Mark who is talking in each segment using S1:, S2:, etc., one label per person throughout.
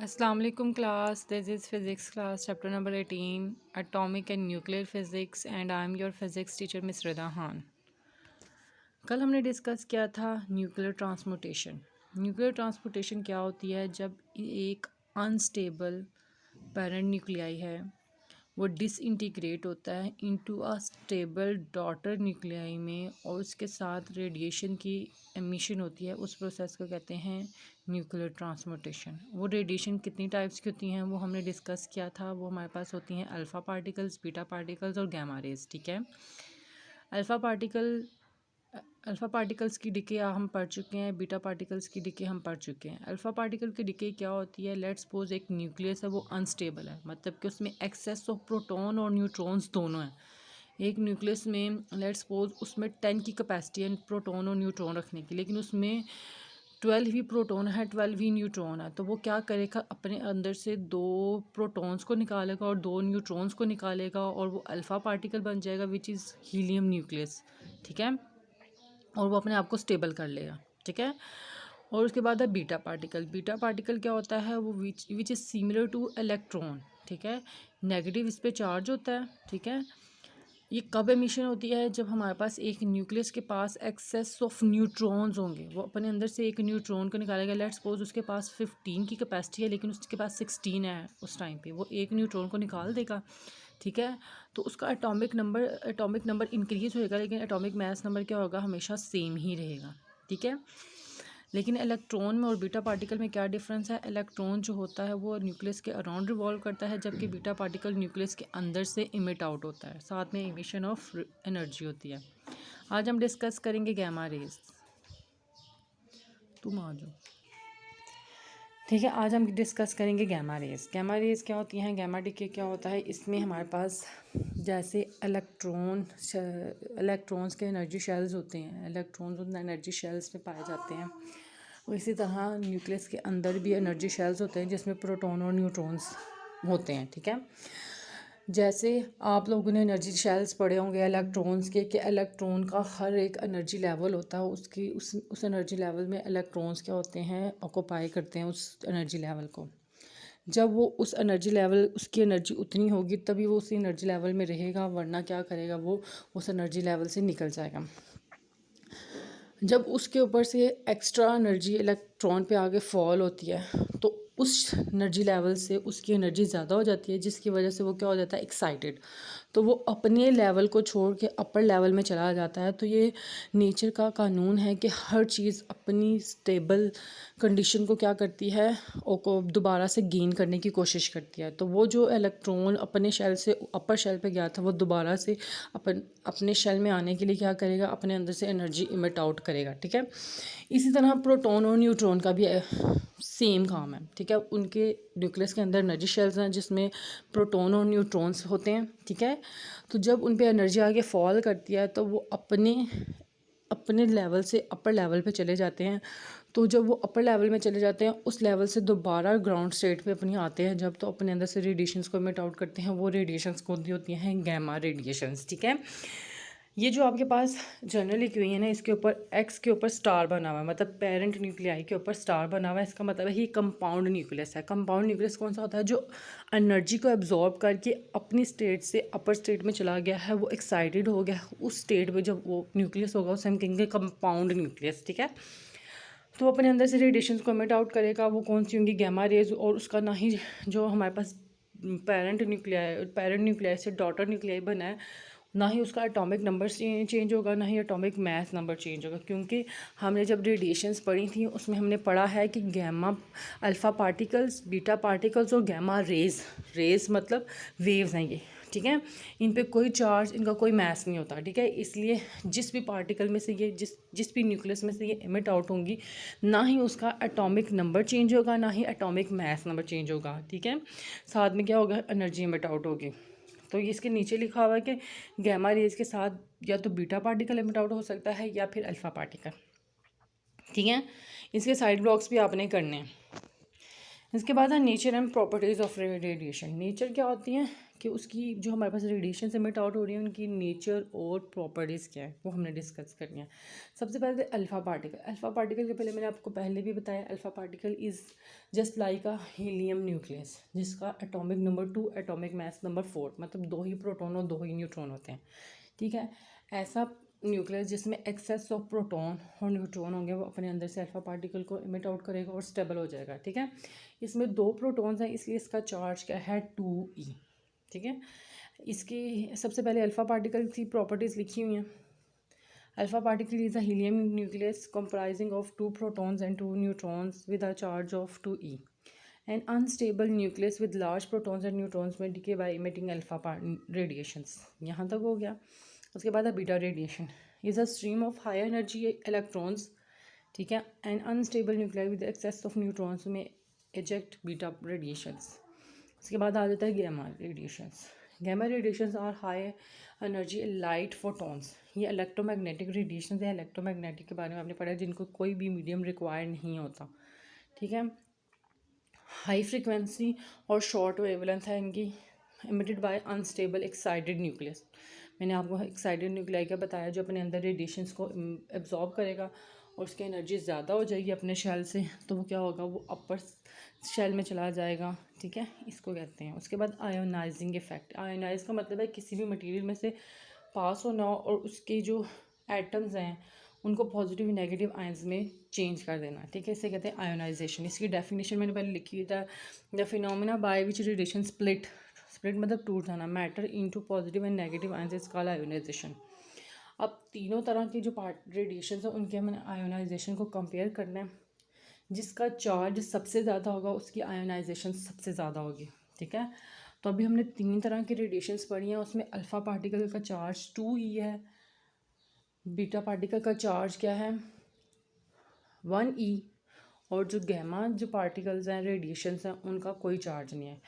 S1: अस्सलाम वालेकुम class, this is physics class chapter number 18 atomic and nuclear physics and I am your physics teacher Miss Rida Khan. कल हमने discuss किया था nuclear transportation. Nuclear transportation क्या होती है? जब एक अनस्टेबल पेरेंट न्यूक्लियाई है वो डिसइंटीग्रेट होता है into a stable daughter nuclei में और उसके साथ रेडिएशन की एमिशन होती है, उस प्रोसेस को कहते हैं न्यूक्लियर ट्रांसपोर्टेशन। वो रेडिएशन कितनी टाइप्स की होती हैं वो हमने डिस्कस किया था। वो हमारे पास होती हैं अल्फ़ा पार्टिकल्स, बीटा पार्टिकल्स और गैमा रेज। ठीक है, अल्फ़ा पार्टिकल अल्फ़ा पार्टिकल्स की डिके हम पढ़ चुके हैं, बीटा पार्टिकल्स की डिके हम पढ़ चुके हैं। अल्फ़ा पार्टिकल की डिके क्या होती है? लेट्स सपोज एक न्यूक्लियस है, वो अनस्टेबल है, मतलब कि उसमें एक्सेस ऑफ प्रोटॉन और न्यूट्रॉन्स दोनों हैं। एक न्यूक्लियस में लेट्स सपोज उसमें 10 की कैपेसिटी है प्रोटॉन और न्यूट्रॉन रखने की, लेकिन उसमें 12 ही प्रोटॉन है, 12 ही न्यूट्रॉन है। तो वो क्या करेगा? अपने अंदर से 2 प्रोटॉन्स को निकालेगा और 2 न्यूट्रॉन्स को निकालेगा और वो अल्फ़ा पार्टिकल बन जाएगा विच इज़ हीलियम न्यूक्लियस। ठीक है, और वो अपने आप को स्टेबल कर लेगा। ठीक है, और उसके बाद है बीटा पार्टिकल। बीटा पार्टिकल क्या होता है? वो which is similar two electron. ठीक है, नेगेटिव इस पर चार्ज होता है। ठीक है, ये कब एमिशन होती है? जब हमारे पास एक न्यूक्लियस के पास एक्सेस ऑफ न्यूट्रॉन्स होंगे। वो अपने अंदर से एक न्यूट्रॉन को निकालेगा। लेट्स सपोज उसके पास 15 की कैपेसिटी है लेकिन उसके पास 16 है। उस टाइम पे वो एक न्यूट्रॉन को निकाल देगा। ठीक है, तो उसका एटॉमिक नंबर इंक्रीज होएगा लेकिन एटॉमिक मास नंबर क्या होगा? हमेशा सेम ही रहेगा। ठीक है, लेकिन इलेक्ट्रॉन में और बीटा पार्टिकल में क्या डिफरेंस है? इलेक्ट्रॉन जो होता है वो न्यूक्लियस के अराउंड रिवॉल्व करता है, जबकि बीटा पार्टिकल न्यूक्लियस के अंदर से इमिट आउट होता है, साथ में इमिशन ऑफ एनर्जी होती है। आज हम डिस्कस करेंगे गैमा रेज। तुम आ जाओ। ठीक है, आज हम डिस्कस करेंगे गैमा रेज। गैमा रेज क्या होती हैं? गैमा डीके क्या होता है? इसमें हमारे पास जैसे इलेक्ट्रॉन्स के एनर्जी शेल्स होते हैं, इलेक्ट्रॉन्स उन एनर्जी शेल्स में पाए जाते हैं। और इसी तरह न्यूक्लियस के अंदर भी एनर्जी शेल्स होते हैं जिसमें प्रोटॉन और न्यूट्रॉन्स होते हैं। ठीक है, जैसे आप लोगों ने एनर्जी शेल्स पढ़े होंगे इलेक्ट्रॉन्स के, कि इलेक्ट्रॉन का हर एक एनर्जी लेवल होता है, उसकी उस एनर्जी लेवल में इलेक्ट्रॉन्स क्या होते हैं? ऑक्यूपाई करते हैं उस एनर्जी लेवल को। जब वो उस एनर्जी लेवल, उसकी एनर्जी उतनी होगी तभी वो उसी एनर्जी लेवल में रहेगा, वरना क्या करेगा? वो उस एनर्जी लेवल से निकल जाएगा। जब उसके ऊपर से एक्स्ट्रा एनर्जी इलेक्ट्रॉन पे आगे फॉल होती है तो उस एनर्जी लेवल से उसकी एनर्जी ज़्यादा हो जाती है, जिसकी वजह से वो क्या हो जाता है? एक्साइटेड। तो वो अपने लेवल को छोड़ के अपर लेवल में चला जाता है। तो ये नेचर का कानून है कि हर चीज़ अपनी स्टेबल कंडीशन को क्या करती है? और को दोबारा से गेन करने की कोशिश करती है। तो वो जो इलेक्ट्रॉन अपने शेल से अपर शेल पे गया था वो दोबारा से अपने शेल में आने के लिए क्या करेगा? अपने अंदर से एनर्जी इमिट आउट करेगा। ठीक है, इसी तरह प्रोटॉन और न्यूट्रॉन का भी सेम काम है। ठीक है, उनके न्यूक्लियस के अंदर एनर्जी शेल्स हैं जिसमें प्रोटॉन और न्यूट्रॉन्स होते हैं। ठीक है, तो जब उन पे एनर्जी आगे फॉल करती है तो वो अपने अपने लेवल से अपर लेवल पे चले जाते हैं। तो जब वो अपर लेवल में चले जाते हैं उस लेवल से दोबारा ग्राउंड स्टेट पे अपनी आते हैं, जब तो अपने अंदर से रेडिएशंस को इमिट आउट करते हैं। वो रेडिएशंस कौन सी होती हैं? Gamma radiations. ठीक है, ये जो आपके पास जर्नल लिखी हुई है ना, इसके ऊपर एक्स के ऊपर स्टार बना हुआ है, मतलब पेरेंट न्यूक्लियाई के ऊपर स्टार बना हुआ है। इसका मतलब है ये कंपाउंड न्यूक्लियस है। कंपाउंड न्यूक्लियस कौन सा होता है? जो एनर्जी को एब्जॉर्ब करके अपनी स्टेट से अपर स्टेट में चला गया है, वो एक्साइटेड हो गया उस स्टेट में। जब वो न्यूक्लियस होगा उसे हम कहेंगे कंपाउंड न्यूक्लियस। ठीक है, तो अपने अंदर से रेडिएशन को एमिट आउट करेगा। वो कौन सी होंगी? Gamma rays. और उसका ना ही जो हमारे पास पेरेंट न्यूक्लियाई से डॉटर न्यूक्लियाई बना है, ना ही उसका एटॉमिक नंबर चेंज होगा, ना ही एटॉमिक मास नंबर चेंज होगा। क्योंकि हमने जब रेडिएशंस पढ़ी थी उसमें हमने पढ़ा है कि gamma alpha particles, beta particles और गैमा रेज मतलब वेव्स हैं ये। ठीक है, इन पे कोई चार्ज, इनका कोई मास नहीं होता। ठीक है, इसलिए जिस भी पार्टिकल में से ये जिस भी न्यूक्लियस में से ये इमिट आउट होंगी, ना ही उसका एटॉमिक नंबर चेंज होगा, ना ही एटॉमिक मास नंबर चेंज होगा। ठीक है, साथ में क्या होगा? एनर्जी इमिट आउट होगी। तो इसके नीचे लिखा हुआ है कि गैमा रेज के साथ या तो बीटा पार्टिकल इमिट आउट हो सकता है या फिर अल्फ़ा पार्टिकल। ठीक है, इसके साइड ब्लॉक्स भी आपने करने हैं। इसके बाद है nature and properties of radiation. Nature क्या होती हैं? कि उसकी जो हमारे पास रेडिएशन एमिट आउट हो रही है उनकी नेचर और प्रॉपर्टीज़ क्या है वो हमने डिस्कस करनी है। सबसे पहले अल्फ़ा पार्टिकल। अल्फ़ा पार्टिकल के पहले मैंने आपको पहले भी बताया, alpha particle is just like a helium nucleus जिसका atomic number 2, atomic mass number 4, मतलब 2 ही प्रोटॉन और 2 ही न्यूट्रॉन होते हैं, ठीक है। ऐसा न्यूक्लियस जिसमें एक्सेस ऑफ प्रोटॉन और न्यूट्रॉन होंगे वो अपने अंदर से अल्फ़ा पार्टिकल को इमिट आउट करेगा और स्टेबल हो जाएगा, ठीक है। इसमें 2 प्रोटॉन्स हैं इसलिए इसका चार्ज क्या है 2e, ठीक है। इसकी सबसे पहले अल्फ़ा पार्टिकल की प्रॉपर्टीज़ लिखी हुई हैं। Alpha particle is a helium nucleus comprising of 2 protons and 2 neutrons with a charge of 2e. An unstable nucleus with large protons and neutrons may decay by emitting alpha radiations. यहाँ तक हो गया। उसके बाद beta radiation is a stream of high energy electrons, ठीक है, and unstable nuclear with excess of neutrons में eject beta radiations. उसके बाद आ जाता है gamma radiations. Gamma radiations are high energy light photons. ये इलेक्ट्रोमैग्नेटिक रेडिएशंस है। इलेक्ट्रोमैग्नेटिक के बारे में आपने पढ़ा है, जिनको कोई भी मीडियम रिक्वायर्ड नहीं होता, ठीक है। हाई फ्रिक्वेंसी और शॉर्ट वेवलेंथ है इनकी, emitted by unstable excited nucleus. मैंने आपको एक्साइटेड न्यूक्लियाई का बताया जो अपने अंदर रेडिएशंस को एब्जॉर्ब करेगा और उसकी एनर्जी ज़्यादा हो जाएगी अपने शेल से, तो वो क्या होगा, वो अपर शेल में चला जाएगा, ठीक है, इसको कहते हैं। उसके बाद आयोनाइजिंग इफेक्ट। आयोनाइज का मतलब है किसी भी मटेरियल में से पास होना और उसके जो एटम्स हैं उनको पॉजिटिव नेगेटिव आयंस में चेंज कर देना, ठीक है, इसे कहते हैं आयोनाइजेशन। इसकी डेफिनेशन मैंने पहले लिखी था, the phenomena by which radiation split मतलब टूट जाना, matter into positive and negative ions is called ionisation. अब तीनों तरह की जो पार्ट रेडिएशन है उनके हमने आयोनाइजेशन को कंपेयर करना है। जिसका चार्ज सबसे ज़्यादा होगा उसकी आयोनाइजेशन सबसे ज़्यादा होगी, ठीक है। तो अभी हमने 3 तरह की रेडिएशंस पढ़ी हैं, उसमें अल्फ़ा पार्टिकल का चार्ज 2e है, बीटा पार्टिकल का चार्ज क्या है 1e, और जो गैमा जो पार्टिकल्स हैं रेडिएशंस हैं उनका कोई चार्ज नहीं है।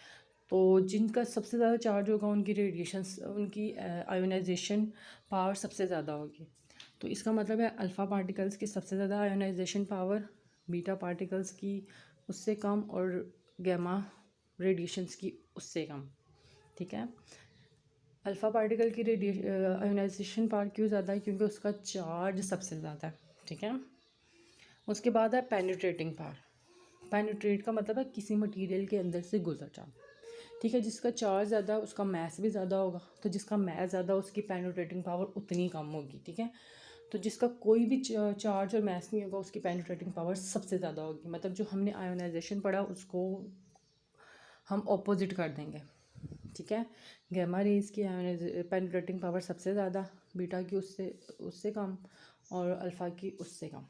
S1: तो जिनका सबसे ज़्यादा चार्ज होगा उनकी रेडिएशंस उनकी आयोनाइजेशन पावर सबसे ज़्यादा होगी। तो इसका मतलब है अल्फ़ा पार्टिकल्स की सबसे ज़्यादा आयोनाइजेशन पावर, बीटा पार्टिकल्स की उससे कम और गैमा रेडिएशंस की उससे कम, ठीक है। अल्फ़ा पार्टिकल की आयोनाइजेशन पावर क्यों ज़्यादा है, क्योंकि उसका चार्ज सबसे ज़्यादा है, ठीक है। उसके बाद है पेनिट्रेटिंग पावर। पेनिट्रेट का मतलब है किसी मटेरियल के अंदर से गुजर जाना, ठीक है। जिसका चार्ज ज़्यादा उसका मैस भी ज़्यादा होगा, तो जिसका मैस ज़्यादा उसकी पेनिट्रेटिंग पावर उतनी कम होगी, ठीक है। तो जिसका कोई भी चार्ज और मैस नहीं होगा उसकी पेनिट्रेटिंग पावर सबसे ज़्यादा होगी। मतलब जो हमने आयोनाइजेशन पढ़ा उसको हम ऑपोजिट कर देंगे, ठीक है। गैमा रेज की पेनिट्रेटिंग पावर सबसे ज़्यादा, बीटा की उससे कम और अल्फ़ा की उससे कम।